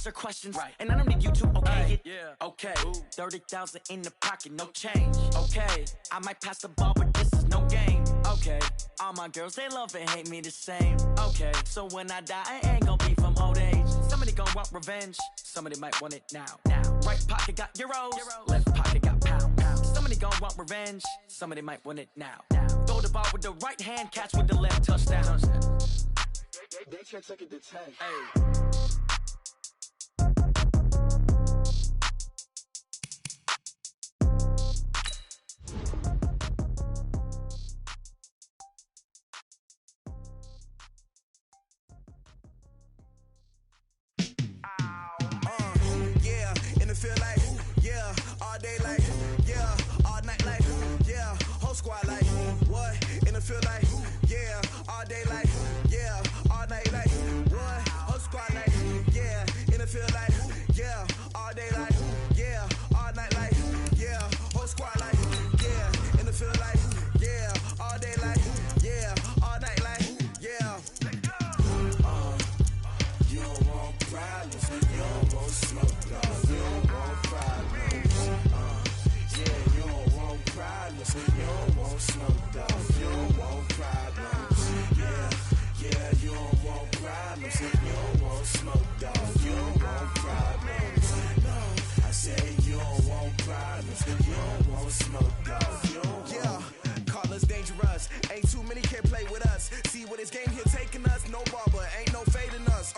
answer questions, and I don't need you to okay it. Okay, 30,000 in the pocket, no change. Okay, I might pass the ball, but this is no game. Okay, all my girls, they love and hate me the same. Okay, so when I die, I ain't gon' be from old age. Somebody gon' want revenge, somebody might want it now. Right pocket got euros, left pocket got pounds. Somebody gon' want revenge, somebody might want it now. Throw the ball with the right hand, catch with the left, touchdown. They can't take it to 10. Hey. Yeah, and it feel like, yeah, all day like, yeah, all night like, yeah, whole squad like, what? And it feel like, yeah, all day like, yeah, all night like, what? Whole squad like, yeah, and it feel like, yeah, all day like, yeah, all night like, yeah, whole squad like, yeah, and it feel like, yeah, all day like, yeah, all night like, yeah. You don't want problems, you don't want smoke, dog. You don't want problems. Yeah, you don't want problems, you don't want smoke, dog. You don't want problems. Yeah, you don't want problems, you don't want smoke, dog. You don't want problems. No, I say you don't want problems, you don't want smoke, dog. You don't Yeah, call us dangerous. Ain't too many can play with us. See what this game here taking us. No barber, ain't no fading us.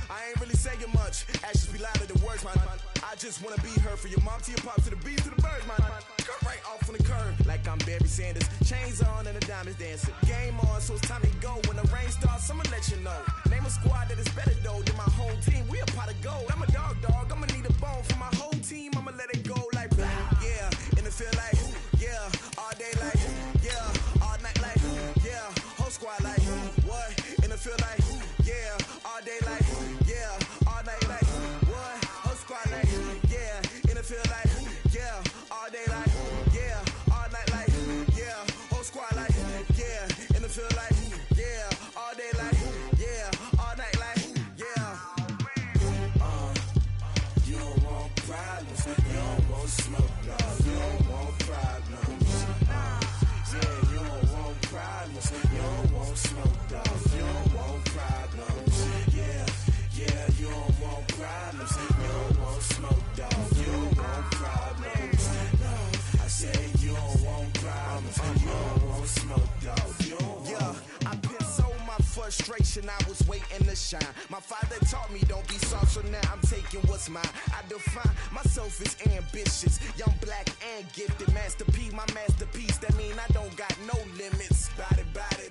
I ain't really saying much. Actions be louder than words, man. I just wanna be heard from your mom to your pop to the bees to the birds, man. Cut right off on the curb like I'm Barry Sanders. Chains on and the diamonds dancing. Game on, so it's time to go. When the rain starts, I'ma let you know. Name a squad that is better though than my whole team. We a pot of gold. I'm a dog. I'ma need a bone for my whole team. I'ma let it go like blah. Yeah, and it feel like, yeah, all day like, yeah, all night like, yeah, whole squad like, what? And it feel like, yeah, all day like, yeah, all night like, what? Whole squad like, yeah, and it feel like, yeah, all day like, yeah, all night like, yeah, whole squad like, yeah, and it feel like, yeah, all day like, yeah, all night like, yeah. You don't want problems, you don't want smoke, dog. You don't want problems. Yeah, you don't want problems, you don't want smoke, dog. You don't want problems. Yeah, you don't want problems, you don't want smoke, dog. You don't want problems. No, I say you don't want problems, you don't want smoke, dog. You don't want. Yeah, I put so my frustration, I was waiting to shine. My father taught me don't be soft, so now I'm taking what's mine. I define myself as ambitious, young, black, and gifted. Master P, my masterpiece, that mean I don't got no limits. Bout it,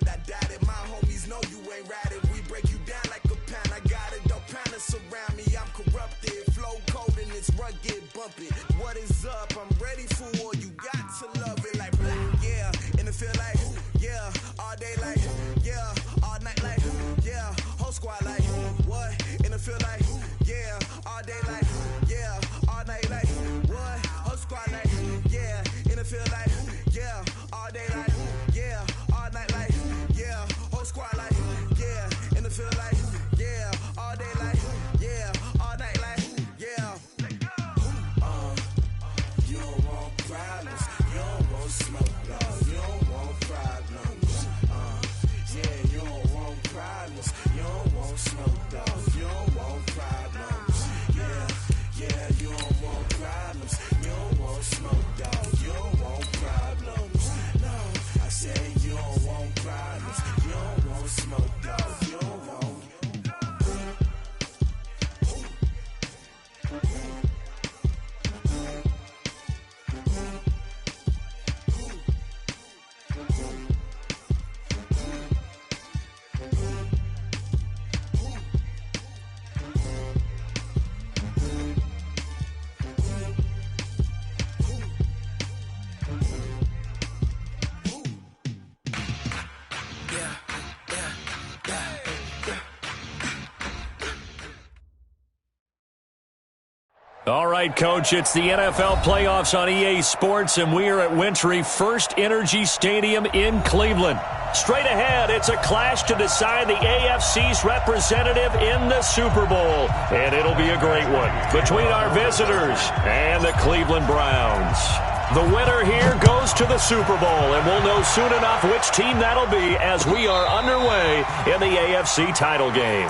I doubt it. My homies know you ain't ratted. We break you down like a pound. I got it, don't pound to surround me. I'm corrupted, flow cold and it's rugged, bumpy. What is up? I'm ready for war. You got to love it like blah. Yeah, and it feel like, yeah, all day like, yeah, all night like, yeah, whole squad like, what? And it feel like, yeah, all day like, yeah, all night like, what? Whole squad like, yeah, and it feel like, yeah, all day like, yeah, all night like, yeah, whole squad like, yeah, and it feel like, yeah, all day like, yeah, all night like, yeah. You don't want problems, you don't want smoke, dog. You don't want problems. Yeah, you don't want problems, you don't want smoke, dog. You don't want problems. Yeah, you don't want problems, you don't want smoke, dog. You don't want problems. All right, Coach, it's the NFL playoffs on EA Sports, and we are at Wintry First Energy Stadium in Cleveland. Straight ahead, it's a clash to decide the AFC's representative in the Super Bowl, and it'll be a great one between our visitors and the Cleveland Browns. The winner here goes to the Super Bowl, and we'll know soon enough which team that'll be as we are underway in the AFC title game.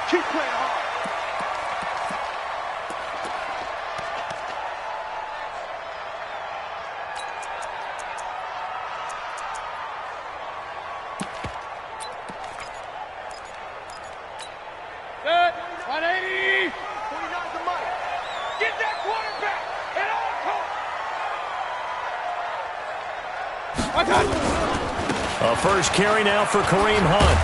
Keep playing hard. Good. 180. 29's the mic. Get that quarterback and all A first carry now for Kareem Hunt.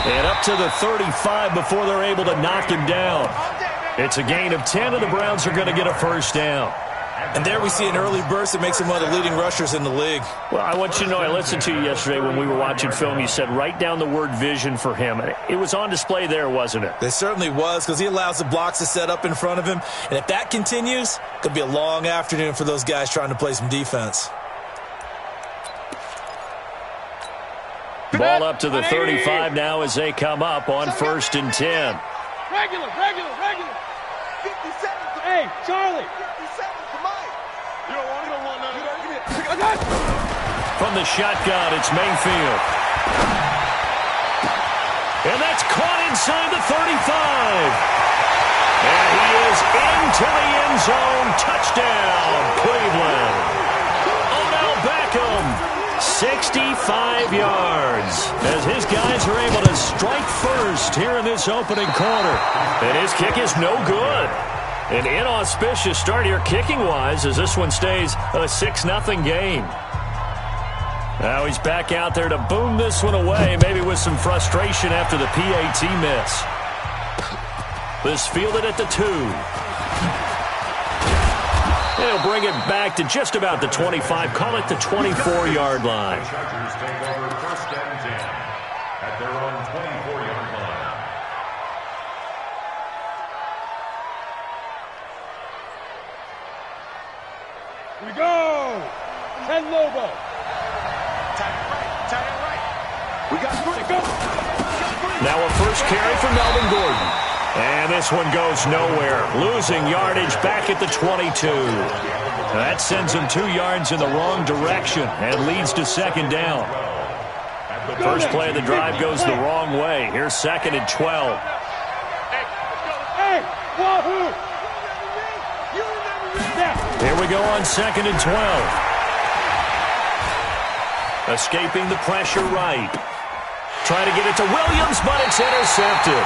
And up to the 35 before they're able to knock him down. It's a gain of 10, and the Browns are going to get a first down. And there we see an early burst that makes him one of the leading rushers in the league. Well, I want you to know, I listened to you yesterday when we were watching film. You said write down the word vision for him. It was on display there, wasn't it? It certainly was, because he allows the blocks to set up in front of him. And if that continues, it could be a long afternoon for those guys trying to play some defense. Ball up to the 35 now as they come up on 1st and 10. Regular. 50 seconds. Hey, Charlie. 50 seconds to Mike. You don't want none. From the shotgun, it's Mayfield. And that's caught inside the 35. And he is into the end zone. Touchdown, Cleveland. Odell Beckham. 65 yards as his guys are able to strike first here in this opening quarter. And his kick is no good. An inauspicious start here kicking-wise as this one stays a 6-0 game. Now he's back out there to boom this one away, maybe with some frustration after the PAT miss. This fielded at the 2. He'll bring it back to just about the 25, call it the 24-yard line. Chargers take over 1st and 10 at their own 24-yard line. Here we go. Ted Lobo. Tight end right. We got 3. Go. Now a first carry for Melvin Gordon. And this one goes nowhere. Losing yardage back at the 22. That sends him 2 yards in the wrong direction and leads to 2nd down. First play of the drive goes the wrong way. Here's 2nd and 12. Hey, wahoo. Here we go on 2nd and 12. Escaping the pressure right. Trying to get it to Williams, but it's intercepted.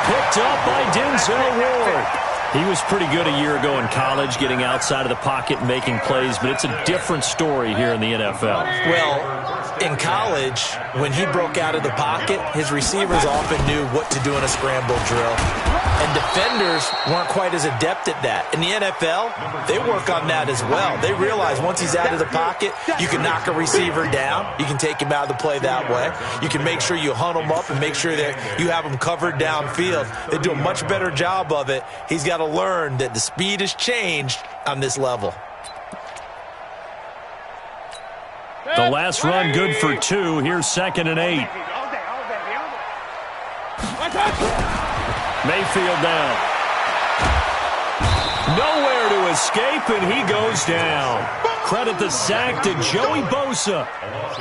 Picked up by Denzel Ward. He was pretty good a year ago in college, getting outside of the pocket and making plays, but it's a different story here in the NFL. Well, in college, when he broke out of the pocket, his receivers often knew what to do in a scramble drill. And defenders weren't quite as adept at that. In the NFL, they work on that as well. They realize once he's out of the pocket, you can knock a receiver down. You can take him out of the play that way. You can make sure you hunt him up and make sure that you have him covered downfield. They do a much better job of it. He's got to learn that the speed has changed on this level. The last run good for 2. Here's 2nd and 8. Mayfield down. Nowhere to escape, and he goes down. Credit the sack to Joey Bosa.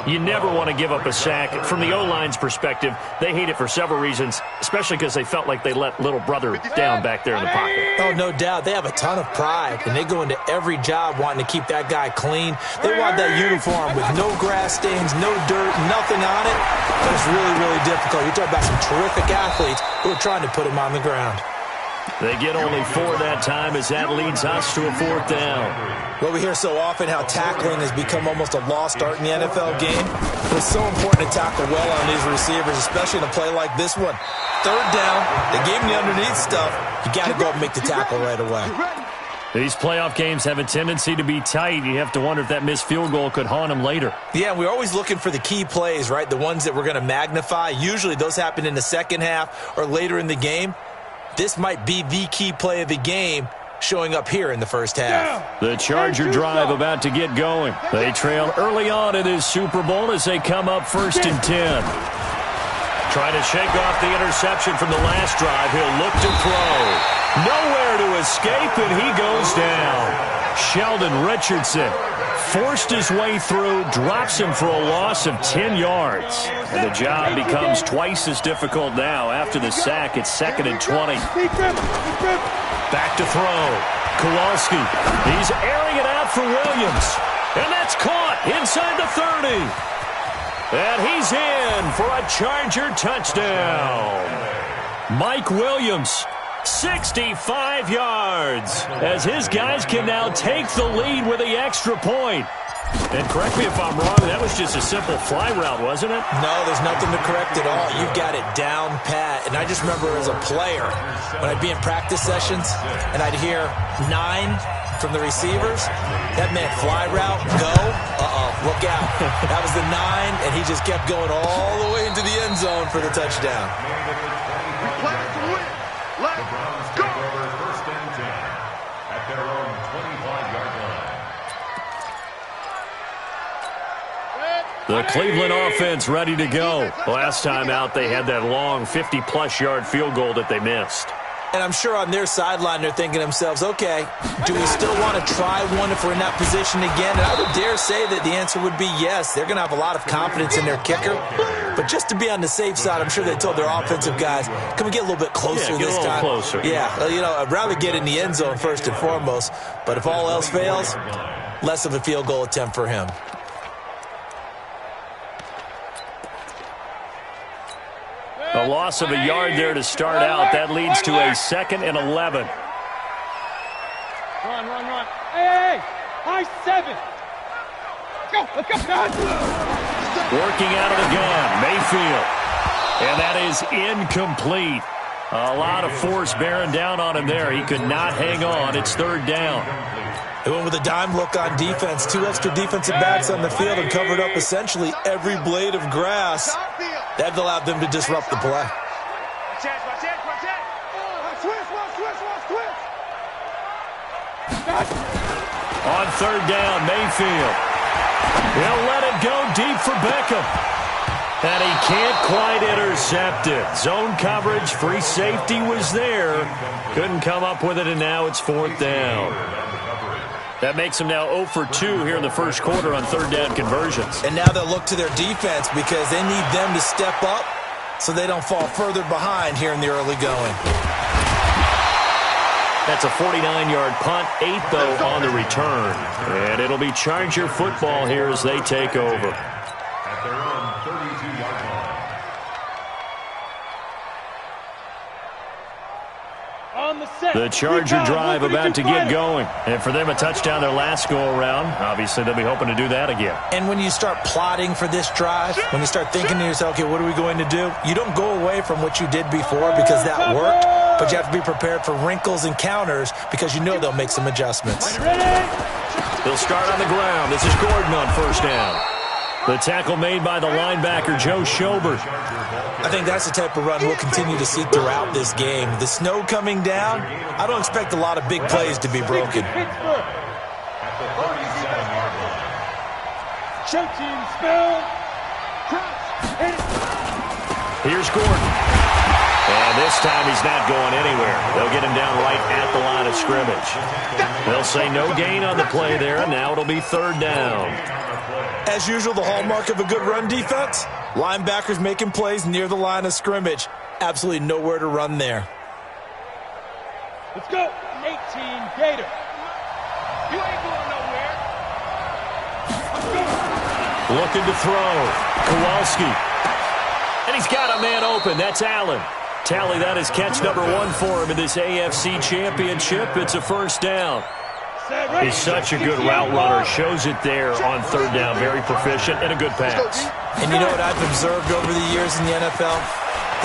You never want to give up a sack. From the O-line's perspective, they hate it for several reasons, especially because they felt like they let little brother down back there in the pocket. Oh, no doubt. They have a ton of pride, and they go into every job wanting to keep that guy clean. They want that uniform with no grass stains, no dirt, nothing on it. But it's really, really difficult. You're talking about some terrific athletes who are trying to put him on the ground. They get only 4 that time as that leads us to a 4th down. Well, we hear so often how tackling has become almost a lost art in the NFL game. But it's so important to tackle well on these receivers, especially in a play like this one. 3rd down, they gave him the underneath stuff. You got to go up and make the tackle right away. These playoff games have a tendency to be tight. You have to wonder if that missed field goal could haunt them later. Yeah, we're always looking for the key plays, right? The ones that we're going to magnify. Usually those happen in the second half or later in the game. This might be the key play of the game showing up here in the first half. The Charger drive about to get going. They trail early on in this Super Bowl as they come up 1st and 10. Trying to shake off the interception from the last drive. He'll look to throw. Nowhere to escape, and he goes down. Sheldon Richardson forced his way through, drops him for a loss of 10 yards. And the job becomes twice as difficult now. After the sack, it's 2nd and 20. Back to throw. Kowalski. He's airing it out for Williams. And that's caught inside the 30. And he's in for a Charger touchdown. Mike Williams, 65 yards, as his guys can now take the lead with the extra point. And correct me if I'm wrong, that was just a simple fly route, wasn't it? No, there's nothing to correct at all. You've got it down pat. And I just remember as a player, when I'd be in practice sessions and I'd hear 9 from the receivers, that meant fly route, go, look out. That was the 9, and he just kept going all the way into the end zone for the touchdown. We play to win. Let's go. First and 10 at their own 25-yard line. The Cleveland offense ready to go. Last time out, they had that long 50-plus yard field goal that they missed. And I'm sure on their sideline they're thinking to themselves, okay, do we still want to try one if we're in that position again? And I would dare say that the answer would be yes. They're going to have a lot of confidence in their kicker. But just to be on the safe side, I'm sure they told their offensive guys, can we get a little bit closer this time? Closer. Yeah, well, you know, I'd rather get in the end zone first and foremost. But if all else fails, less of a field goal attempt for him. A loss of a yard there to start out. That leads to a 2nd and 11. Run. Hey, high 7. Let's go. Working out of the gun, Mayfield. And that is incomplete. A lot of force bearing down on him there. He could not hang on. It's 3rd down. They went with a dime look on defense. 2 extra defensive backs on the field and covered up essentially every blade of grass. That allowed them to disrupt the play. Watch it. On 3rd down, Mayfield. He'll let it go deep for Beckham. And he can't quite intercept it. Zone coverage, free safety was there. Couldn't come up with it, and now it's 4th down. That makes them now 0 for 2 here in the first quarter on 3rd down conversions. And now they'll look to their defense because they need them to step up so they don't fall further behind here in the early going. That's a 49-yard punt, 8 though on the return. And it'll be Charger football here as they take over. At their own 32-yard line. The Charger drive about to get going. And for them, a touchdown their last go-around. Obviously, they'll be hoping to do that again. And when you start plotting for this drive, when you start thinking to yourself, okay, what are we going to do? You don't go away from what you did before because that worked, but you have to be prepared for wrinkles and counters because you know they'll make some adjustments. They'll start on the ground. This is Gordon on 1st down. The tackle made by the linebacker, Joe Schobert. I think that's the type of run we'll continue to see throughout this game. The snow coming down, I don't expect a lot of big plays to be broken. At the 37-yard line. Show team spell. Here's Gordon. And this time he's not going anywhere. They'll get him down right at the line of scrimmage. They'll say no gain on the play there, and now it'll be 3rd down. As usual, the hallmark of a good run defense, linebackers making plays near the line of scrimmage. Absolutely nowhere to run there. Let's go. 18 Gator. You ain't going nowhere. Looking to throw. Kowalski. And he's got a man open. That's Allen. Tally, that is catch number 1 for him in this AFC Championship. It's a 1st down. He's such a good route runner. Shows it there on 3rd down. Very proficient and a good pass. And you know what I've observed over the years in the NFL?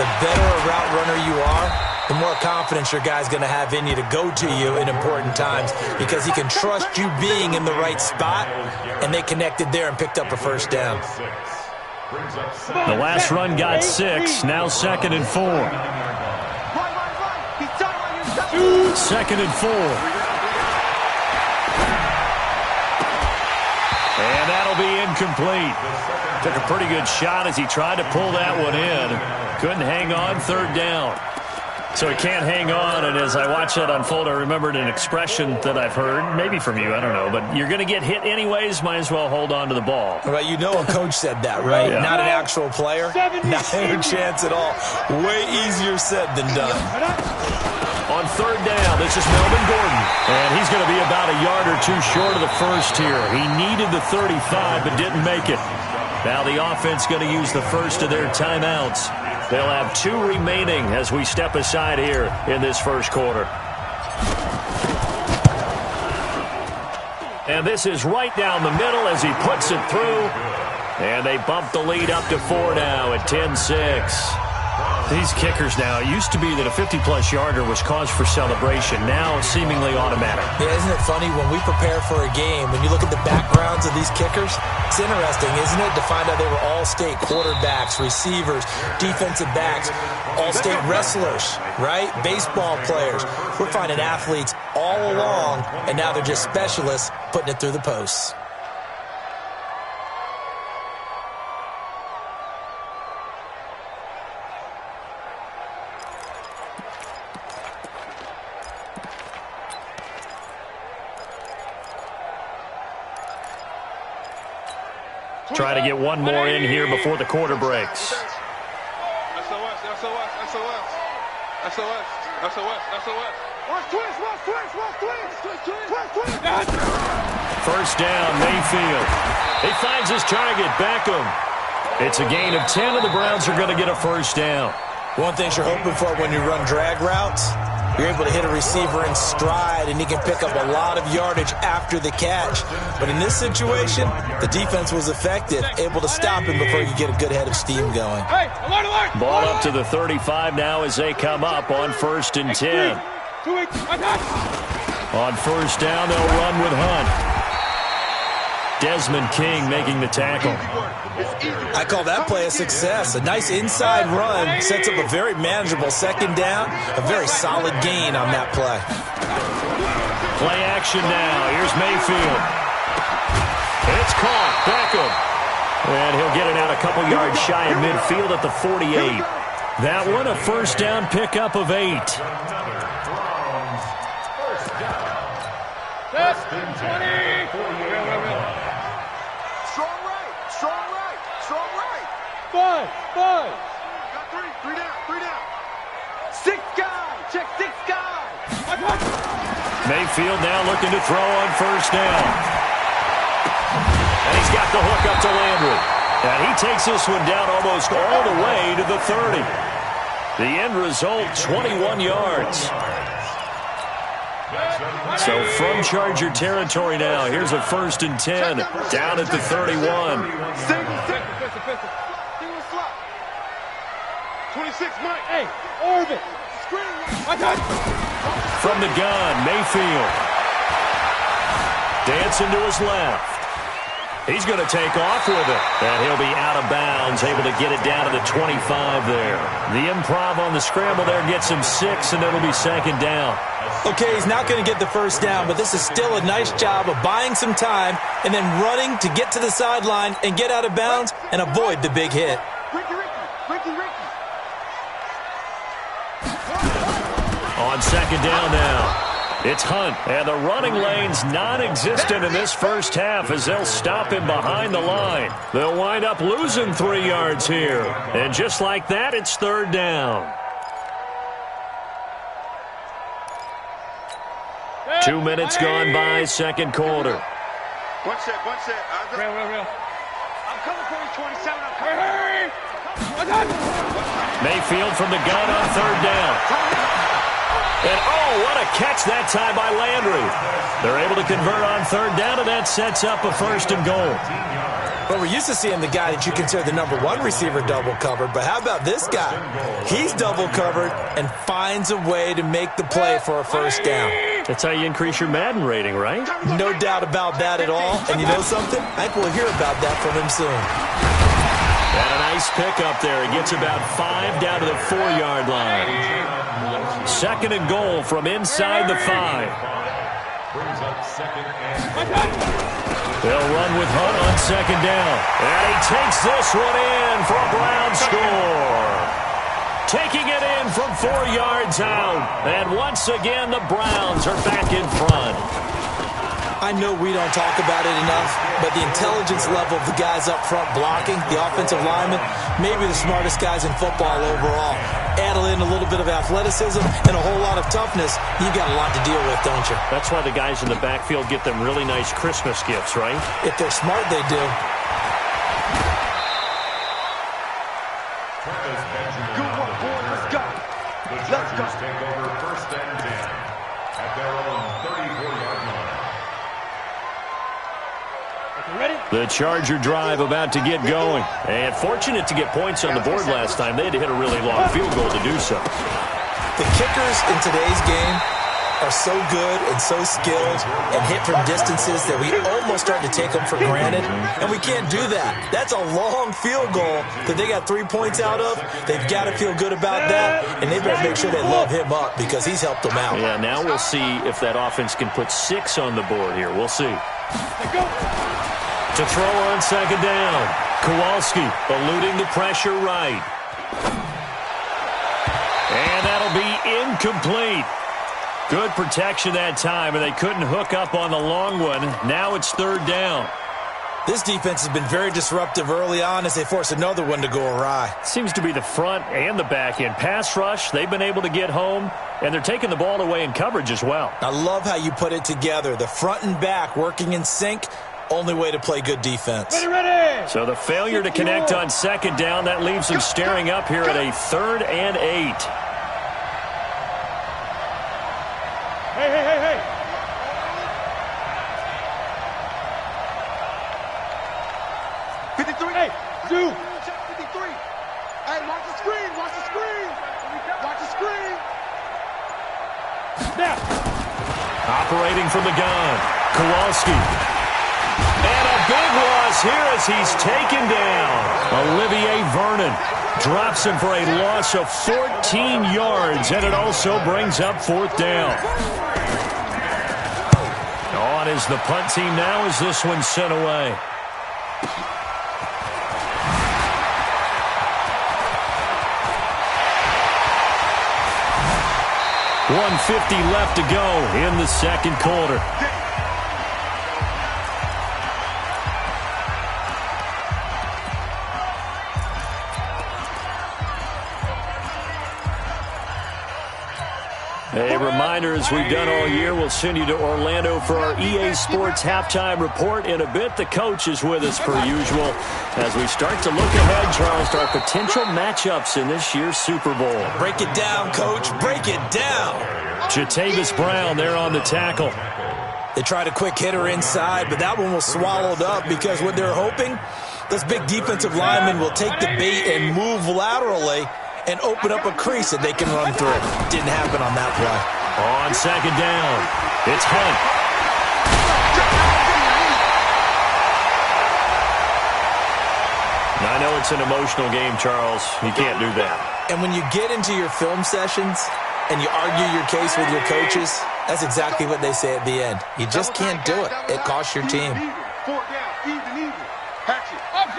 The better a route runner you are, the more confidence your guy's going to have in you to go to you in important times because he can trust you being in the right spot, and they connected there and picked up a 1st down. The last run got 6. Now 2nd and 4. 2nd and 4. And that'll be incomplete. Took a pretty good shot as he tried to pull that one in. Couldn't hang on, third down. So he can't hang on, and as I watch that unfold, I remembered an expression that I've heard, maybe from you, I don't know, but you're going to get hit anyways, might as well hold on to the ball. Right, you know a coach said that, right? Yeah. Not an actual player. Not a chance at all. Way easier said than done. On third down, this is Melvin Gordon, and he's going to be about a yard or two short of the first here. He needed the 35, but didn't make it. Now the offense going to use the first of their timeouts. They'll have 2 remaining as we step aside here in this first quarter. And this is right down the middle as he puts it through. And they bump the lead up to 4 now at 10-6. These kickers now, it used to be that a 50-plus yarder was cause for celebration. Now seemingly automatic. Yeah, isn't it funny when we prepare for a game, when you look at the backgrounds of these kickers, it's interesting, isn't it, to find out they were all-state quarterbacks, receivers, defensive backs, all-state wrestlers, right? Baseball players. We're finding athletes all along, and now they're just specialists putting it through the posts. Try to get one more in here before the quarter breaks. SOS, SOS, SOS, SOS, SOS, SOS. Watch twist, watch twist, watch twist, twist, twist. First down, Mayfield. He finds his target, Beckham. It's a gain of 10, and the Browns are going to get a first down. One thing you're hoping for when you run drag routes, you're able to hit a receiver in stride, and he can pick up a lot of yardage after the catch. But in this situation, the defense was effective, able to stop him before you get a good head of steam going. Ball up to the 35 now as they come up on 1st and 10. On first down, they'll run with Hunt. Desmond King making the tackle. I call that play a success. A nice inside run sets up a very manageable second down, a very solid gain on that play. Play action now. Here's Mayfield. It's caught. Beckham. And he'll get it out a couple yards shy of midfield at the 48. That one a first down pickup of 8. That's 20. Strong right. 5. Got 3 down. 6 guys. Check 6 guys. Mayfield now looking to throw on first down. And he's got the hook up to Landry. And he takes this one down almost all the way to the 30. The end result, 21 yards. So from Charger territory now, here's a 1st and 10 down at the 31. 26, Mike. Hey, orbit. From the gun, Mayfield. Dancing to his left. He's going to take off with it. And he'll be out of bounds, able to get it down to the 25 there. The improv on the scramble there gets him 6, and it'll be 2nd down. Okay, he's not going to get the first down, but this is still a nice job of buying some time and then running to get to the sideline and get out of bounds and avoid the big hit. Ricky. On 2nd down now. It's Hunt, and the running lane's non-existent in this first half as they'll stop him behind the line. They'll wind up losing 3 yards here. And just like that, it's 3rd down. 2 minutes gone by, second quarter. One set. Real. I'm coming for you, 27. I'm coming. Mayfield from the gun on 3rd down. And, oh, what a catch that time by Landry. They're able to convert on 3rd down, and that sets up a 1st and goal. Well, we're used to seeing the guy that you consider the number 1 receiver double covered, but how about this guy? He's double covered and finds a way to make the play for a 1st down. That's how you increase your Madden rating, right? No doubt about that at all. And you know something? I think we'll hear about that from him soon. And a nice pickup there. He gets about 5 down to the 4-yard line. 2nd and goal from inside the 5. Brings up second and They'll run with Hunt on second down. And he takes this one in for a Brown score. Taking it in from 4 yards out. And once again, the Browns are back in front. I know we don't talk about it enough, but the intelligence level of the guys up front blocking, the offensive linemen, maybe the smartest guys in football overall. Add in a little bit of athleticism and a whole lot of toughness, you got a lot to deal with, don't you? That's why the guys in the backfield get them really nice Christmas gifts, right? If they're smart, they do. Good work, boys. Let's go. the Chargers take over first and 10 at their own 34-yard line. The Charger drive about to get going. And fortunate to get points on the board last time. They had to hit a really long field goal to do so. The kickers in today's game are so good and so skilled and hit from distances that we almost start to take them for granted. And we can't do that. That's a long field goal that they got 3 points out of. They've got to feel good about that. And they better make sure they love him up because he's helped them out. Yeah, now we'll see if that offense can put 6 on the board here. We'll see. To throw on second down. Kowalski eluding the pressure right. And that'll be incomplete. Good protection that time, and they couldn't hook up on the long one. Now it's third down. This defense has been very disruptive early on as they force another one to go awry. Seems to be the front and the back end. Pass rush, they've been able to get home, and they're taking the ball away in coverage as well. I love how you put it together. The front and back working in sync. Only way to play good defense. Ready. So the failure to connect on second down, that leaves them staring up here at a 3rd and 8. Hey. 53. Hey, Zoo. Check 53. Hey, watch the screen. Watch the screen. Watch the screen. Now. Operating from the gun, Kowalski. And a big loss here as he's taken down. Olivier Vernon drops him for a loss of 14 yards, and it also brings up 4th down. On is the punt team now as this one's sent away. .150 left to go in the second quarter. A reminder, as we've done all year, we'll send you to Orlando for our EA Sports halftime report. In a bit, the coach is with us per usual as we start to look ahead, Charles, to our potential matchups in this year's Super Bowl. Break it down, Coach. Break it down. Jatavis Brown there on the tackle. They tried a quick hitter inside, but that one was swallowed up because what they're hoping, those big defensive linemen will take the bait and move laterally and open up a crease that they can run through. Didn't happen on that play. On second down, it's Hunt. I know it's an emotional game, Charles. You can't do that. And when you get into your film sessions and you argue your case with your coaches, that's exactly what they say at the end. You just can't do it. It costs your team. 4 down. Even. Hatchet. Up.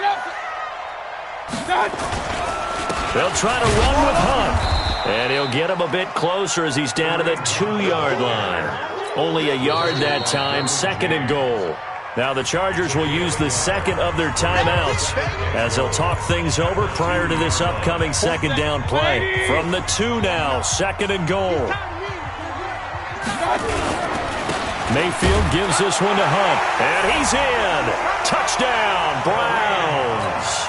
They'll try to run with Hunt, and he'll get him a bit closer as he's down to the 2-yard line. Only a yard that time, 2nd and goal. Now the Chargers will use the second of their timeouts as they'll talk things over prior to this upcoming second down play. From the 2 now, 2nd and goal. Mayfield gives this one to Hunt, and he's in. Touchdown, Browns.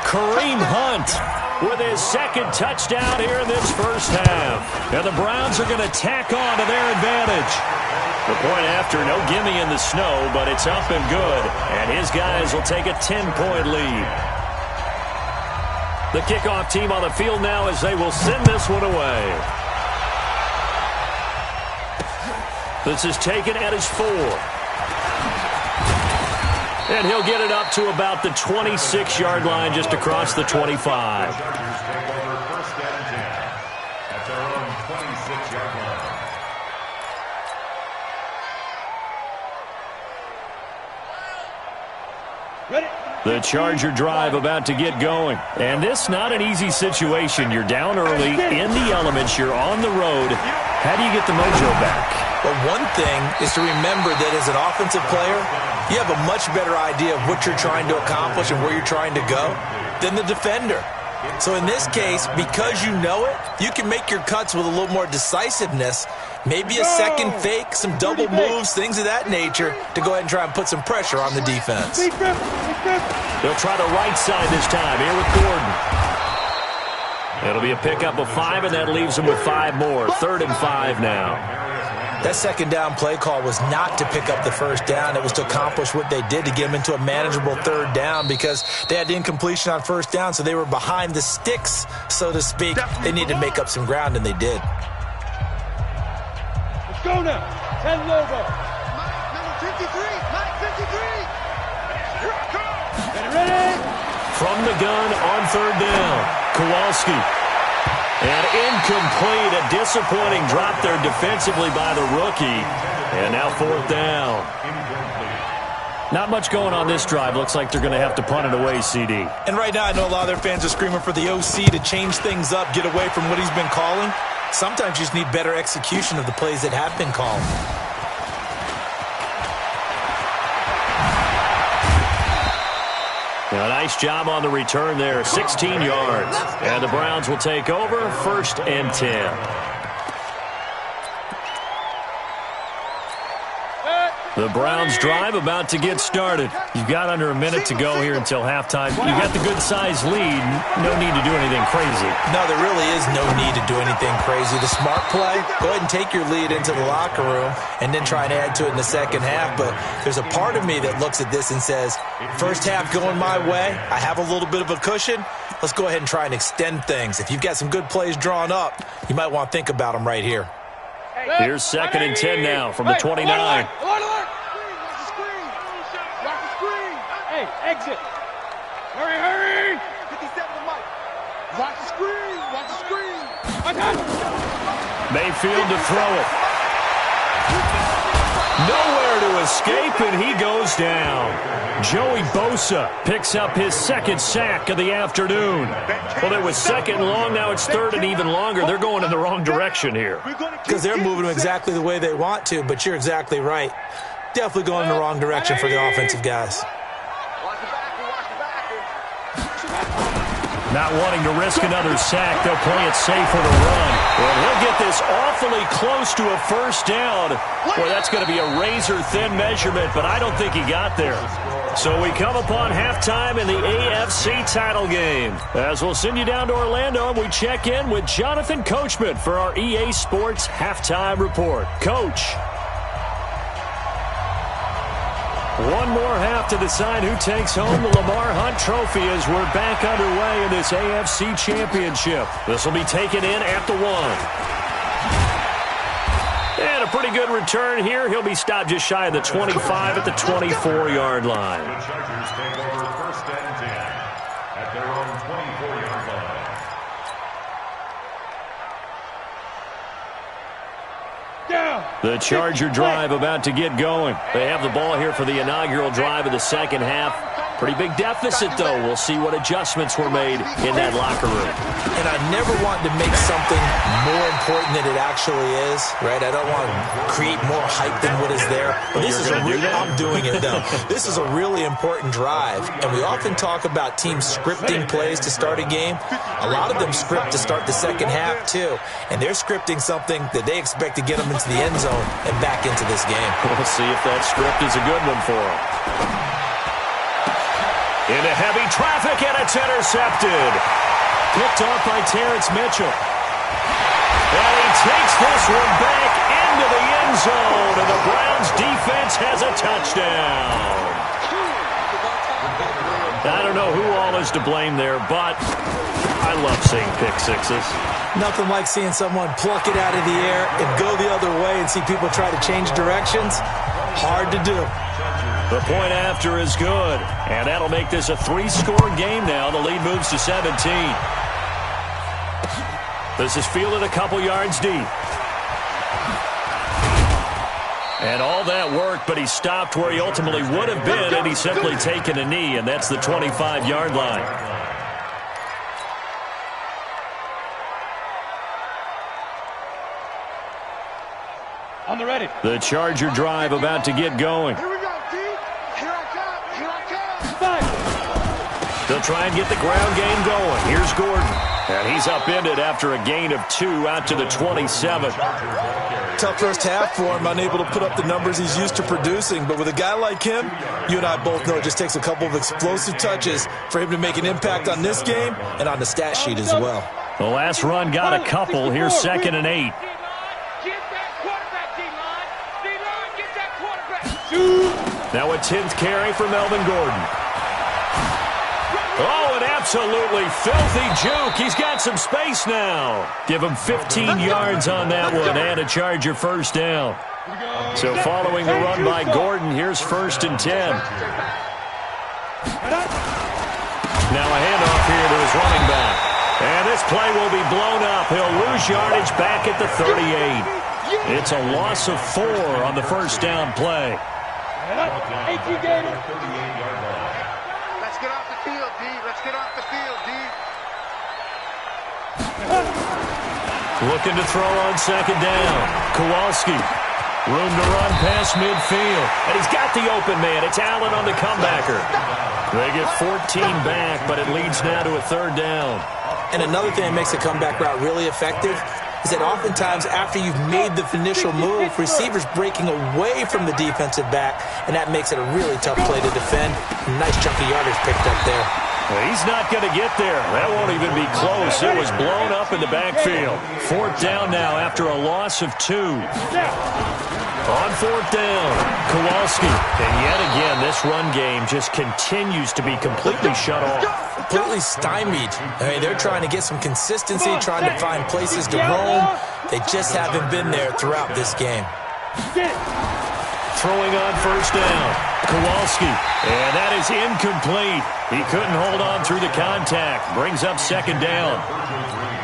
Kareem Hunt with his 2nd touchdown here in this first half. And the Browns are going to tack on to their advantage. The point after, no gimme in the snow, but it's up and good. And his guys will take a 10-point lead. The kickoff team on the field now as they will send this one away. This is taken at his 4. And he'll get it up to about the 26-yard line just across the 25. Chargers take over first and 10 at their own 26-yard line. The Charger drive about to get going. And this not an easy situation. You're down early, in the elements, you're on the road. How do you get the mojo back? Well, one thing is to remember that as an offensive player, you have a much better idea of what you're trying to accomplish and where you're trying to go than the defender. So in this case, because you know it, you can make your cuts with a little more decisiveness, maybe a second fake, some double moves, things of that nature, to go ahead and try and put some pressure on the defense. They'll try the right side this time, here with Gordon. It'll be a pickup of 5, and that leaves them with 5 more. 3rd and 5 now. That second down play call was not to pick up the first down. It was to accomplish what they did to get them into a manageable 3rd down because they had incompletion on 1st down, so they were behind the sticks, so to speak. They needed to make up some ground, and they did. Let's go now. 10 logo. Number 53. Mike 53. Get ready. From the gun on 3rd down, Kowalski. And incomplete, a disappointing drop there defensively by the rookie. And now 4th down. Not much going on this drive. Looks like they're going to have to punt it away, CD. And right now I know a lot of their fans are screaming for the OC to change things up, get away from what he's been calling. Sometimes you just need better execution of the plays that have been called. A nice job on the return there, 16 yards. And the Browns will take over, 1st and 10. The Browns drive about to get started. You've got under a minute to go here until halftime. You've got the good-sized lead. No need to do anything crazy. No, there really is no need to do anything crazy. The smart play, go ahead and take your lead into the locker room and then try and add to it in the second half. But there's a part of me that looks at this and says, first half going my way, I have a little bit of a cushion. Let's go ahead and try and extend things. If you've got some good plays drawn up, you might want to think about them right here. Here's 2nd and 10 now from the 29. Hey, exit. Hurry. 57 to Mike. Watch the screen. Mayfield to throw it. Nowhere to escape, and he goes down. Joey Bosa picks up his 2nd sack of the afternoon. Well, it was 2nd long, now it's 3rd and even longer. They're going in the wrong direction here. Because they're moving them exactly the way they want to, but you're exactly right. Definitely going in the wrong direction for the offensive guys. Not wanting to risk another sack, they'll play it safe for the run. Well, he'll get this awfully close to a 1st down. Boy, that's going to be a razor-thin measurement, but I don't think he got there. So we come upon halftime in the AFC title game. As we'll send you down to Orlando, and we check in with Jonathan Coachman for our EA Sports Halftime Report. Coach. One more half to decide who takes home the Lamar Hunt Trophy as we're back underway in this AFC Championship. This will be taken in at the 1. And a pretty good return here. He'll be stopped just shy of the 25 at the 24-yard line. The Chargers take over 1st and 10 at their own 24-yard line. The Charger drive about to get going. They have the ball here for the inaugural drive of the second half. Pretty big deficit, though. We'll see what adjustments were made in that locker room. And I never want to make something more important than it actually is, right? I don't want to create more hype than what is there. But this is I'm doing it, though. This is a really important drive. And we often talk about teams scripting plays to start a game. A lot of them script to start the second half, too. And they're scripting something that they expect to get them into the end zone and back into this game. We'll see if that script is a good one for them. Into heavy traffic, and it's intercepted. Picked off by Terrence Mitchell. And he takes this one back into the end zone, and the Browns defense has a touchdown. I don't know who all is to blame there, but I love seeing pick sixes. Nothing like seeing someone pluck it out of the air and go the other way and see people try to change directions. Hard to do. The point after is good, and that'll make this a 3-score game now. The lead moves to 17. This is fielded a couple yards deep. And all that worked, but he stopped where he ultimately would have been, and he's simply taken a knee, and that's the 25-yard line. On the ready. The Charger drive about to get going. Here we go, D. Here I come. Here I come. They'll try and get the ground game going. Here's Gordon. And he's upended after a gain of 2 out to the 27. Tough first half for him, unable to put up the numbers he's used to producing. But with a guy like him, you and I both know it just takes a couple of explosive touches for him to make an impact on this game and on the stat sheet as well. The last run got a couple. Here's 2nd and 8. Now a 10th carry for Melvin Gordon. Oh, an absolutely filthy juke. He's got some space now. Give him 15 yards on that one and a Charger first down. So following the run by Gordon, here's 1st and 10. Now a handoff here to his running back. And this play will be blown up. He'll lose yardage back at the 38. It's a loss of 4 on the first down play. Let's get off the field, D. Let's get off the field, D. Looking to throw on 2nd down. Kowalski. Room to run past midfield. And he's got the open man. It's Allen on the comebacker. They get 14 back, but it leads now to a 3rd down. And another thing that makes a comeback route really effective is that oftentimes after you've made the initial move, receivers breaking away from the defensive back, and that makes it a really tough play to defend. A nice chunk of yardage picked up there. Well, he's not going to get there. That won't even be close. It was blown up in the backfield. 4th down now after a loss of 2. On 4th down, Kowalski. And yet again, this run game just continues to be completely shut off. Completely stymied. I mean, they're trying to get some consistency, trying to find places to roam. They just haven't been there throughout this game. Throwing on 1st down, Kowalski. And that is incomplete. He couldn't hold on through the contact. Brings up 2nd down.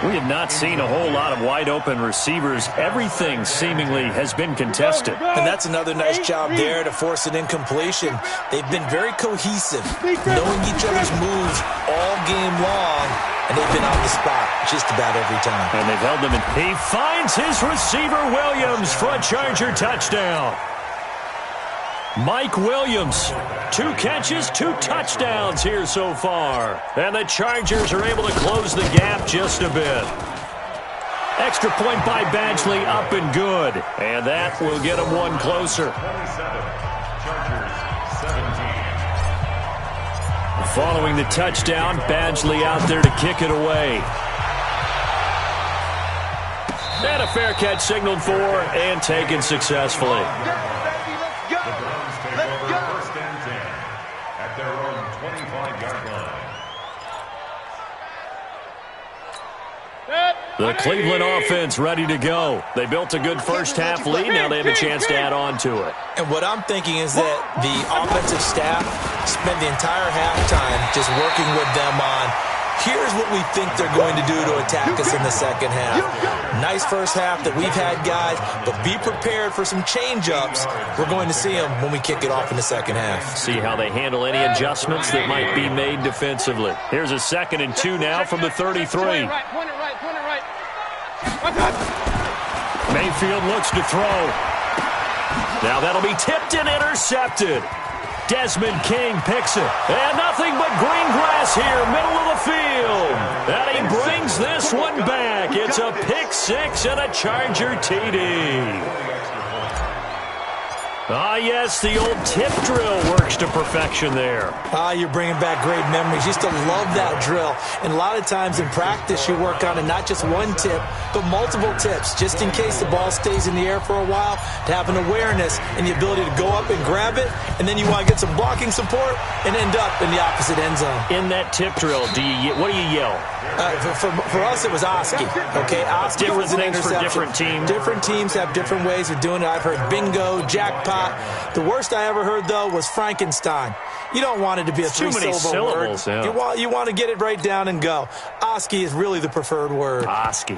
We have not seen a whole lot of wide-open receivers. Everything seemingly has been contested. And that's another nice job there to force an incompletion. They've been very cohesive, knowing each other's moves all game long, and they've been on the spot just about every time. And they've held them in. He finds his receiver, Williams, for a Charger touchdown. Mike Williams, 2 catches, 2 touchdowns here so far. And the Chargers are able to close the gap just a bit. Extra point by Badgley, up and good. And that will get them 1 closer. Following the touchdown, Badgley out there to kick it away. And a fair catch signaled for and taken successfully. The Cleveland offense ready to go. They built a good first half lead. Now they have a chance to add on to it. And what I'm thinking is that the offensive staff spent the entire halftime just working with them on, here's what we think they're going to do to attack us in the second half. Nice first half that we've had, guys, but be prepared for some change-ups. We're going to see them when we kick it off in the second half. See how they handle any adjustments that might be made defensively. Here's a 2nd and 2 now from the 33. Mayfield looks to throw. Now that'll be tipped and intercepted. Desmond King picks it. And nothing but green grass here, middle of the field. And he brings this one back. It's a pick 6 and a Charger TD. Ah, yes, the old tip drill works to perfection there. Ah, you're bringing back great memories. Used to love that drill. And a lot of times in practice, you work on it, not just one tip, but multiple tips, just in case the ball stays in the air for a while, to have an awareness and the ability to go up and grab it, and then you want to get some blocking support and end up in the opposite end zone. In that tip drill, what do you yell? For us, it was Oski. Okay, Oski was an interception. For different teams. Different teams have different ways of doing it. I've heard bingo, jackpot. The worst I ever heard, though, was Frankenstein. You don't want it to be a three-syllable word. Yeah. You want to get it right down and go. Oski is really the preferred word. Oski.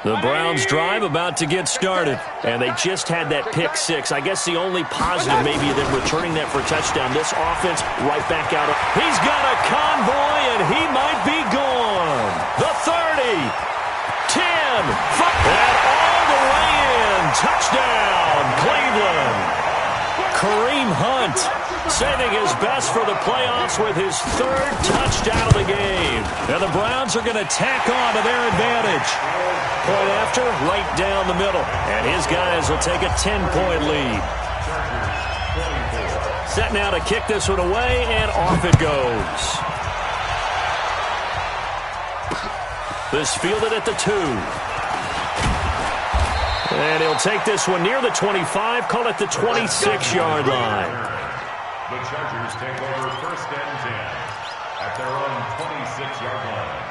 The Browns drive about to get started, and they just had that pick six. I guess the only positive maybe them returning that for a touchdown. This offense right back out. He's got a convoy, and he might be gone. The 30, 10, 5, and all the way in. Touchdown, Cleveland. Kareem Hunt saving his best for the playoffs with his third touchdown of the game. And the Browns are going to tack on to their advantage. Point after, right down the middle. And his guys will take a 10-point lead. Set now to kick this one away, and off it goes. This fielded at the 2. And he'll take this one near the 25, call it the 26-yard line. The Chargers take over first and 10 at their own 26-yard line.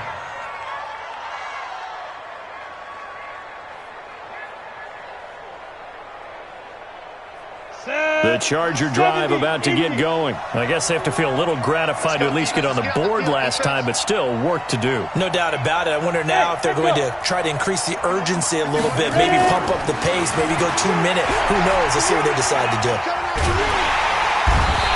The Charger drive about to get going. I guess they have to feel a little gratified to at least get on the board last time, but still work to do. No doubt about it. I wonder now if they're going to try to increase the urgency a little bit, maybe pump up the pace, maybe go 2 minute. Who knows? Let's see what they decide to do.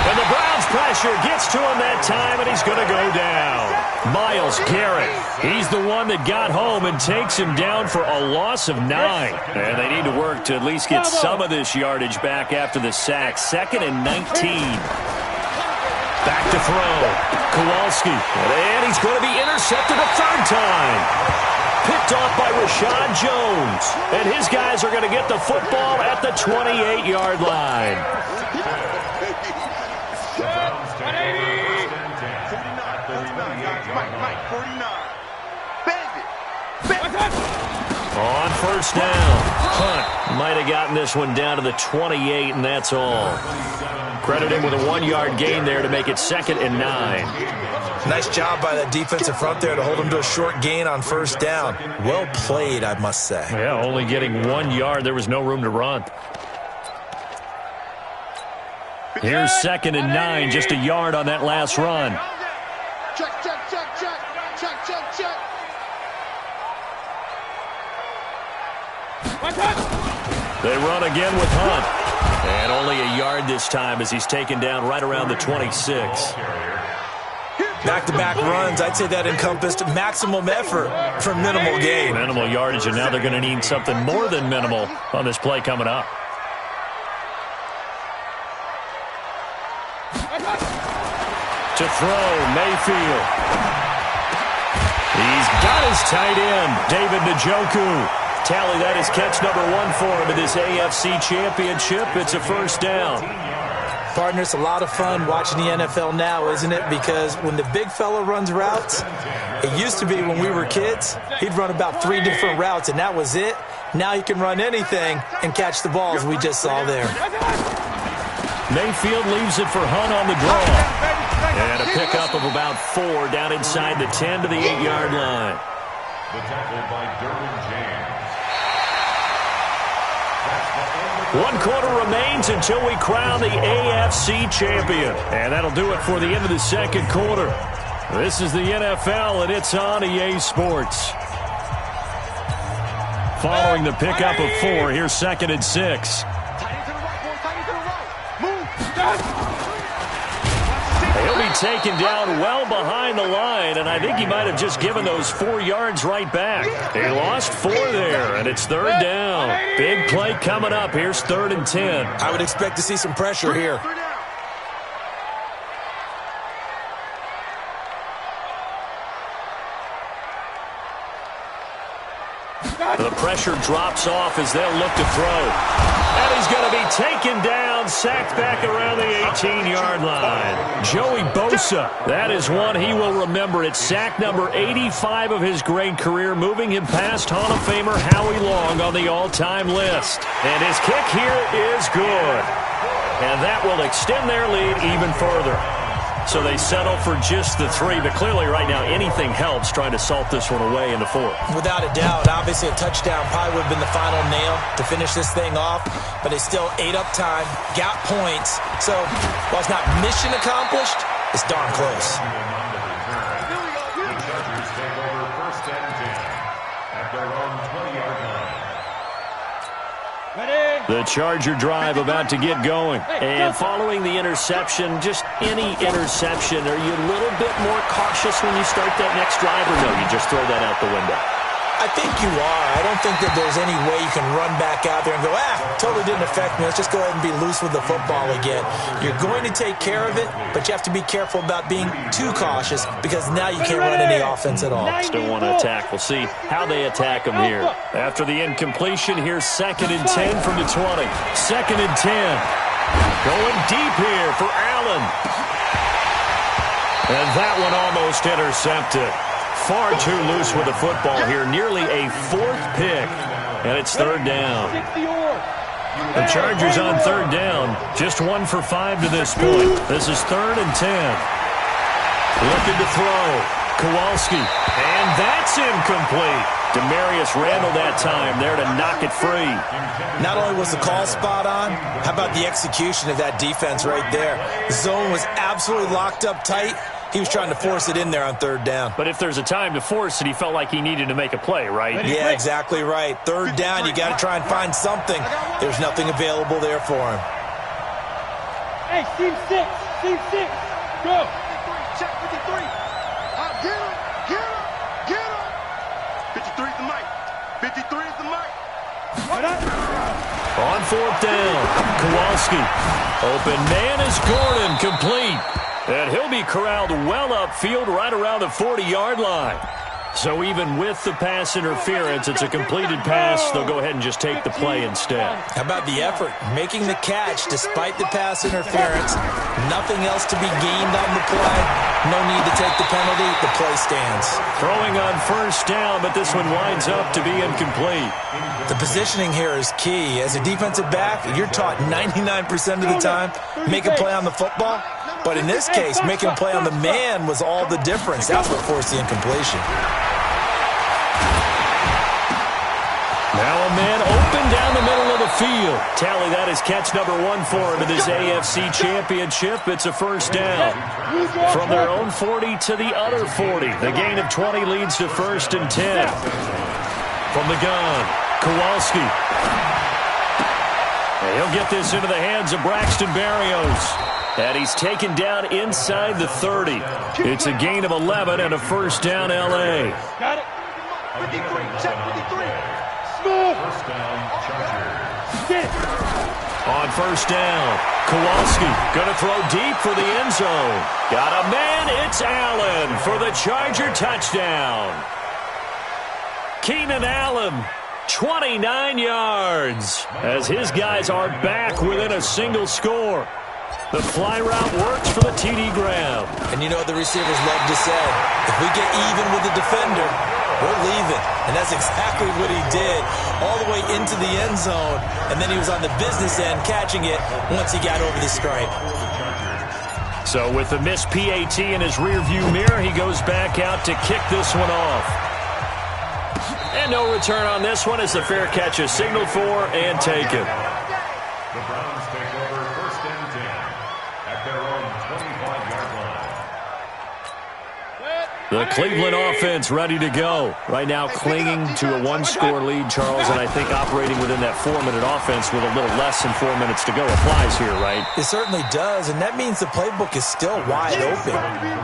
And the Browns pressure gets to him that time, and he's going to go down. Myles Garrett, he's the one that got home and takes him down for a loss of 9. And they need to work to at least get some of this yardage back after the sack. 2nd and 19. Back to throw. Kowalski, and he's going to be intercepted a third time. Picked off by Rashad Jones. And his guys are going to get the football at the 28-yard line. On first down, Hunt might have gotten this one down to the 28, and that's all. Credit him with a 1-yard gain there to make it 2nd and 9. Nice job by that defensive front there to hold him to a short gain on first down. Well played, I must say. Yeah, only getting 1 yard. There was no room to run. Here's 2nd and 9, just a yard on that last run. Check, check, check, check. Check, check, check. They run again with Hunt. And only a yard this time as he's taken down right around the 26. Back-to-back runs, I'd say that encompassed maximum effort for minimal gain. Minimal yardage, and now they're going to need something more than minimal on this play coming up. To throw, Mayfield. He's got his tight end, David Njoku. Tally, that is catch number 1 for him in this AFC Championship. It's a first down. Partner, it's a lot of fun watching the NFL now, isn't it? Because when the big fella runs routes, it used to be when we were kids, he'd run about 3 different routes, and that was it. Now he can run anything and catch the balls we just saw there. Mayfield leaves it for Hunt on the draw. And a pickup of about 4 down inside the 10 to the 8-yard line. The tackle by Derwin James. 1 quarter remains until we crown the AFC champion. And that'll do it for the end of the second quarter. This is the NFL, and it's on EA Sports. Following the pickup of 4, here's 2nd and 6. He'll be taken down well behind the line, and I think he might have just given those 4 yards right back. He lost 4 there, and it's 3rd down. Big play coming up. Here's 3rd and 10. I would expect to see some pressure here. The pressure drops off as they'll look to throw. And he's going to be taken down, sacked back around the 18-yard line. Joey Bosa, that is one he will remember. It's sack number 85 of his great career, moving him past Hall of Famer Howie Long on the all-time list. And his kick here is good. And that will extend their lead even further. So they settle for just the 3, but clearly right now anything helps trying to salt this one away in the 4th. Without a doubt, obviously a touchdown probably would have been the final nail to finish this thing off, but they still ate up time, got points. So while it's not mission accomplished, it's darn close. The Chargers take over first and 10 at their own 20-yard The Charger drive about to get going. And following the interception, just any interception, are you a little bit more cautious when you start that next drive, or no, you just throw that out the window? I think you are. I don't think that there's any way you can run back out there and go, totally didn't affect me. Let's just go ahead and be loose with the football again. You're going to take care of it, but you have to be careful about being too cautious because now you can't run any offense at all. Still want to attack. We'll see how they attack them here. After the incompletion, here's 2nd and 10 from the 20. 2nd and 10. Going deep here for Allen. And that one almost intercepted. Far too loose with the football here. Nearly a 4th pick. And it's 3rd down. The Chargers on 3rd down. Just 1 for 5 to this point. This is 3rd and 10. Looking to throw. Kowalski. And that's incomplete. Demarius Randall that time there to knock it free. Not only was the call spot on, how about the execution of that defense right there? The zone was absolutely locked up tight. He was trying to force it in there on 3rd down. But if there's a time to force it, he felt like he needed to make a play, right? Yeah, exactly right. 3rd down, you got to try and find something. There's nothing available there for him. Hey, team 6, go. 53, check 53. Get him. 53 is the mic. 53 is the mic. On 4th down, Kowalski. Open man is Gordon, complete. And he'll be corralled well upfield right around the 40-yard line. So even with the pass interference, it's a completed pass. They'll go ahead and just take the play instead. How about the effort? Making the catch despite the pass interference. Nothing else to be gained on the play. No need to take the penalty. The play stands. Throwing on 1st down, but this one winds up to be incomplete. The positioning here is key. As a defensive back, you're taught 99% of the time, make a play on the football. But in this case, making a play on the man was all the difference. That's what forced the incompletion. Now a man open down the middle of the field. Tally, that is catch number 1 for him in this AFC Championship. It's a 1st down. From their own 40 to the other 40. The gain of 20 leads to 1st and 10. From the gun, Kowalski. And he'll get this into the hands of Braxton Berrios. And he's taken down inside the 30. It's a gain of 11 and a 1st down, L.A. Got it. 53, check 53. Smooth. 1st down, Chargers. Get it. On 1st down, Kowalski going to throw deep for the end zone. Got a man, it's Allen for the Charger touchdown. Keenan Allen, 29 yards, as his guys are back within a single score. The fly route works for the TD grab. And you know what the receivers love to say? If we get even with the defender, we're leaving. And that's exactly what he did, all the way into the end zone. And then he was on the business end catching it once he got over the stripe. So with the missed PAT in his rearview mirror, he goes back out to kick this one off. And no return on this one as the fair catch is signaled for and taken. The Browns take over 1st and 10 at their own 25-yard line. The Cleveland offense ready to go. Right now clinging to a 1-score lead, Charles, and I think operating within that 4-minute offense with a little less than 4 minutes to go applies here, right? It certainly does, and that means the playbook is still wide open.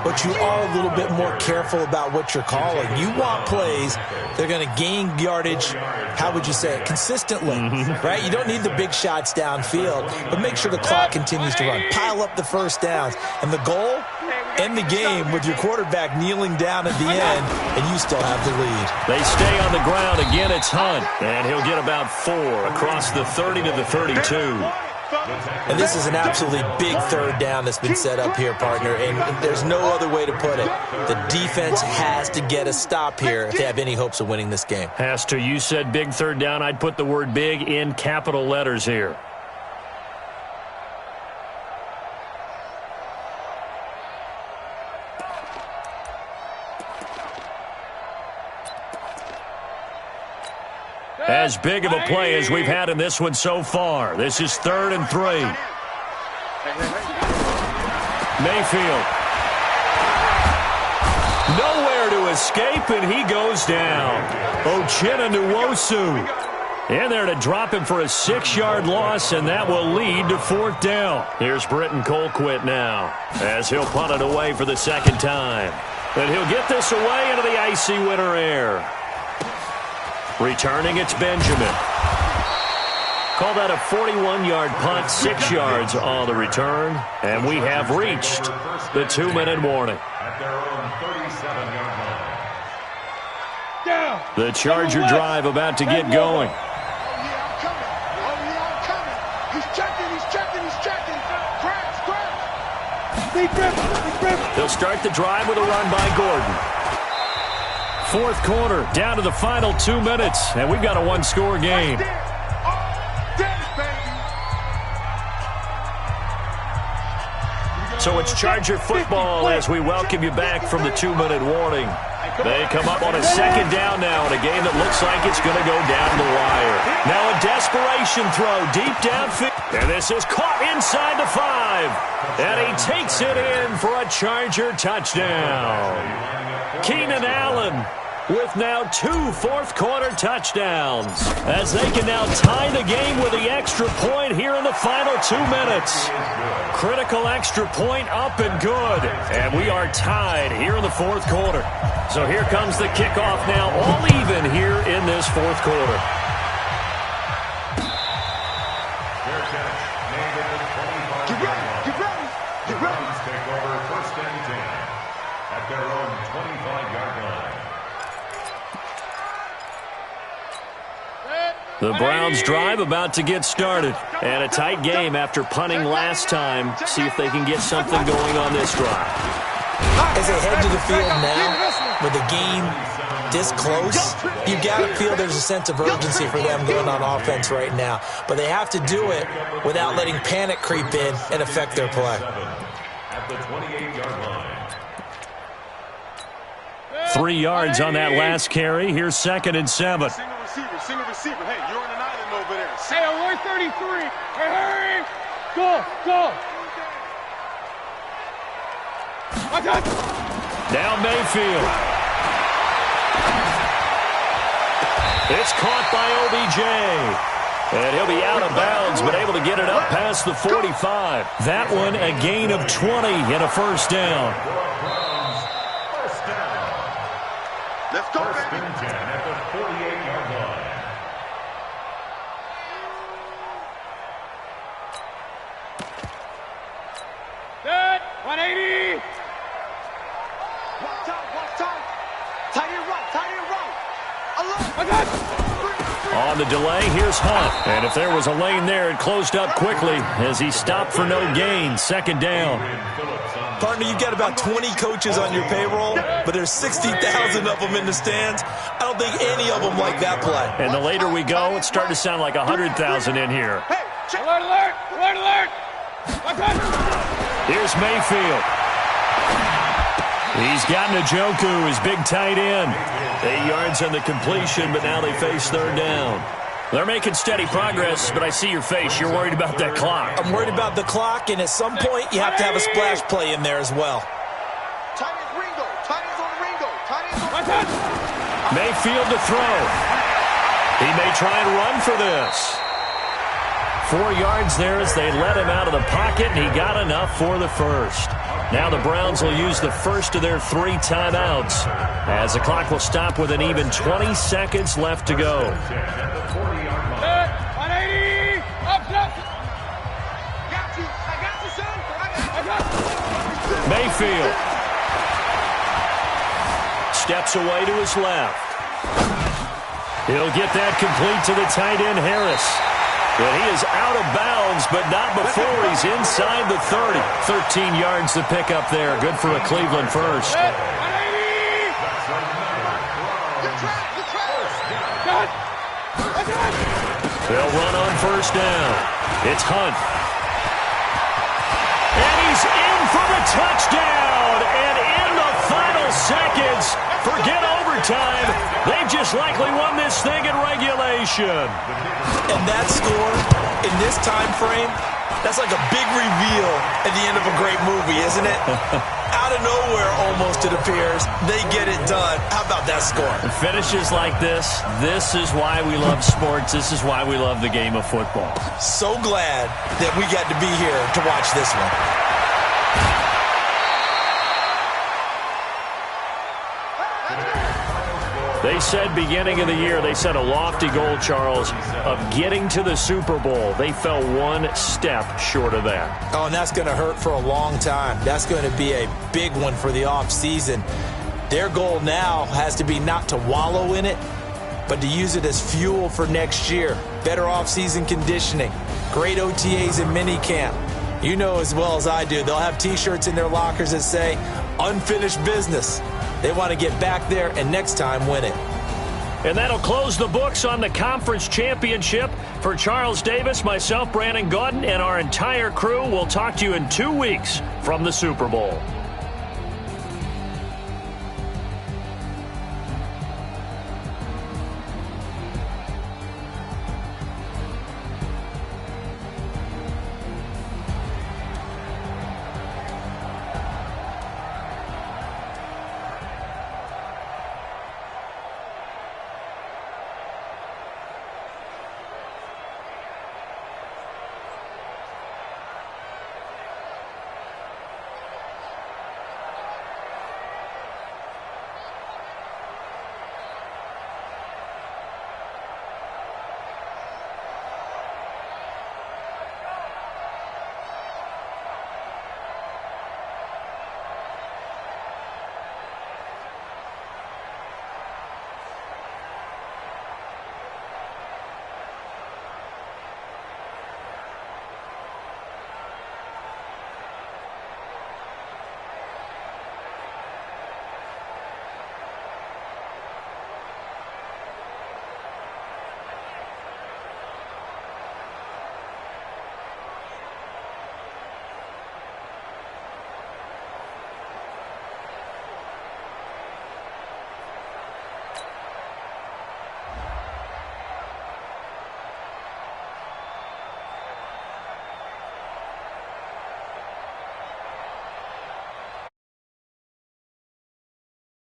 But you are a little bit more careful about what you're calling. You want plays that are going to gain yardage, how would you say it, consistently, right? You don't need the big shots downfield, but make sure the clock continues to run. Pile up the 1st downs, and the goal, end the game with your quarterback kneeling down at the end, and you still have the lead. They stay on the ground. Again, it's Hunt, and he'll get about 4 across the 30 to the 32. And this is an absolutely big 3rd down that's been set up here, partner, and there's no other way to put it. The defense has to get a stop here if they have any hopes of winning this game. Has to. You said big 3rd down. I'd put the word big in capital letters here. As big of a play as we've had in this one so far. This is 3rd and 3. Mayfield. Nowhere to escape, and he goes down. Uchenna Nwosu. In there to drop him for a 6-yard loss, and that will lead to 4th down. Here's Britton Colquitt now, as he'll punt it away for the second time. And he'll get this away into the icy winter air. Returning, it's Benjamin. Call that a 41-yard punt, 6 yards on the return. And we have reached the 2-minute warning. At their own 37-yard line. The Charger drive about to get going. They'll start the drive with a run by Gordon. 4th quarter, down to the final 2 minutes, and we've got a 1-score game. So it's Charger football as we welcome you back from the 2-minute warning. They come up on a 2nd down now in a game that looks like it's going to go down the wire. Now a desperation throw deep downfield. And this is caught inside the 5. And he takes it in for a Charger touchdown. Keenan Allen with now 2 4th-quarter touchdowns, as they can now tie the game with the extra point here in the final 2 minutes. Critical extra point up and good, and we are tied here in the 4th quarter. So here comes the kickoff now, all even here in this 4th quarter. Get ready. Take over 1st and 10 at their own 25-yard line. The Browns drive about to get started. And a tight game after punting last time. See if they can get something going on this drive. As they head to the field now, with the game this close, you got to feel there's a sense of urgency for them going on offense right now. But they have to do it without letting panic creep in and affect their play. At the 28-yard line. 3 yards on that last carry. Here's 2nd and 7. Single receiver. Hey, you're on an island over there. Hey, on 133. Hey, hurry. Go. Down Mayfield. It's caught by OBJ. And he'll be out of bounds, but able to get it up past the 45. That one a gain of 20 and a 1st down. Let's go, 1st baby. and 10 at the 48-yard line. Good. 180. Watch out. Tight end right. On the delay, here's Hunt. And if there was a lane there, it closed up quickly as he stopped for no gain. 2nd down. Partner, you've got about 20 coaches on your payroll, but there's 60,000 of them in the stands. I don't think any of them like that play. And the later we go, it's starting to sound like 100,000 in here. Alert. Here's Mayfield. He's got Njoku, his big tight end. 8 yards on the completion, but now they face 3rd down. They're making steady progress, but I see your face. You're worried about that clock. I'm worried about the clock, and at some point, you have to have a splash play in there as well. Mayfield to throw. He may try and run for this. 4 yards there as they let him out of the pocket, and he got enough for the 1st. Now the Browns will use the first of their 3 timeouts as the clock will stop with an even 20 seconds left to go. 180. Up. Mayfield steps away to his left. He'll get that complete to the tight end, Harris. But he is out of bounds, but not before he's inside the 30. 13 yards to pick up there. Good for a Cleveland first. They'll run on 1st down. It's Hunt. And he's in for the touchdown. And in the final seconds, forget overtime. They've just likely won this thing in regulation. And that score, in this time frame, That's like a big reveal at the end of a great movie, isn't it? Out of nowhere, almost, it appears. They get it done. How about that score? Finishes like this is why we love sports. This is why we love the game of football. So glad that we got to be here to watch this one. They said beginning of the year, they set a lofty goal, Charles, of getting to the Super Bowl. They fell one step short of that. Oh, and that's going to hurt for a long time. That's going to be a big one for the offseason. Their goal now has to be not to wallow in it, but to use it as fuel for next year. Better offseason conditioning, great OTAs and minicamp. You know as well as I do, they'll have T-shirts in their lockers that say, unfinished business. They want to get back there and next time win it. And that'll close the books on the conference championship. For Charles Davis, myself, Brandon Gaudin, and our entire crew, we'll talk to you in 2 weeks from the Super Bowl.